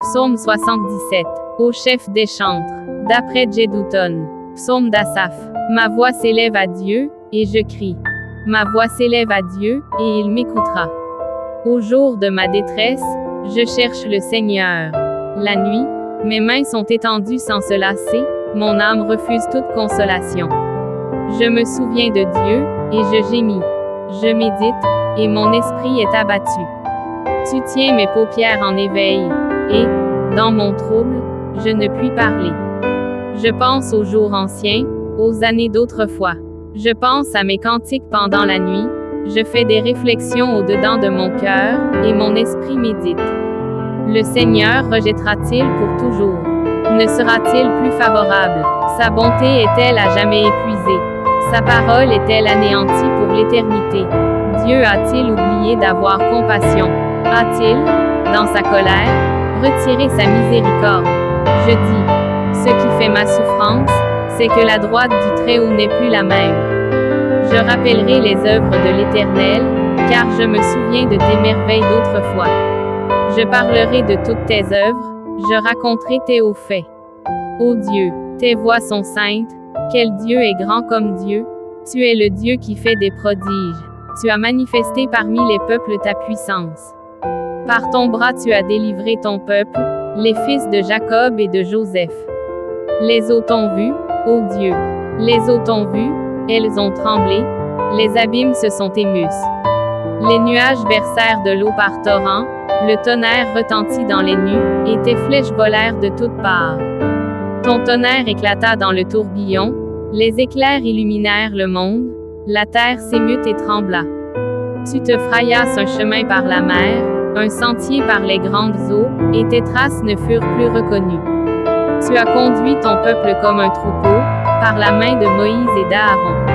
Psaume 77. Ô chef des chantres. D'après Jeduthun. Psaume d'Asaph. Ma voix s'élève à Dieu, et je crie. Ma voix s'élève à Dieu, et il m'écoutera. Au jour de ma détresse, je cherche le Seigneur. La nuit, mes mains sont étendues sans se lasser, mon âme refuse toute consolation. Je me souviens de Dieu, et je gémis. Je médite, et mon esprit est abattu. Tu tiens mes paupières en éveil, et, dans mon trouble, je ne puis parler. Je pense aux jours anciens, aux années d'autrefois. Je pense à mes cantiques pendant la nuit, je fais des réflexions au-dedans de mon cœur, et mon esprit médite. Le Seigneur rejettera-t-il pour toujours? Ne sera-t-il plus favorable? Sa bonté est-elle à jamais épuisée? Sa parole est-elle anéantie pour l'éternité? Dieu a-t-il oublié d'avoir compassion? A-t-il, dans sa colère, retiré sa miséricorde? Je dis, ce qui fait ma souffrance, c'est que la droite du Très-Haut n'est plus la même. Je rappellerai les œuvres de l'Éternel, car je me souviens de tes merveilles d'autrefois. Je parlerai de toutes tes œuvres, je raconterai tes hauts faits. Ô Dieu, tes voies sont saintes, quel Dieu est grand comme Dieu, tu es le Dieu qui fait des prodiges, tu as manifesté parmi les peuples ta puissance. Par ton bras tu as délivré ton peuple, les fils de Jacob et de Joseph. Les eaux t'ont vu, ô Dieu. Les eaux t'ont vu, elles ont tremblé, les abîmes se sont émus. Les nuages versèrent de l'eau par torrents, le tonnerre retentit dans les nues, et tes flèches volèrent de toutes parts. Ton tonnerre éclata dans le tourbillon, les éclairs illuminèrent le monde, la terre s'émut et trembla. Tu te frayasses un chemin par la mer, un sentier par les grandes eaux, et tes traces ne furent plus reconnues. Tu as conduit ton peuple comme un troupeau, par la main de Moïse et d'Aaron.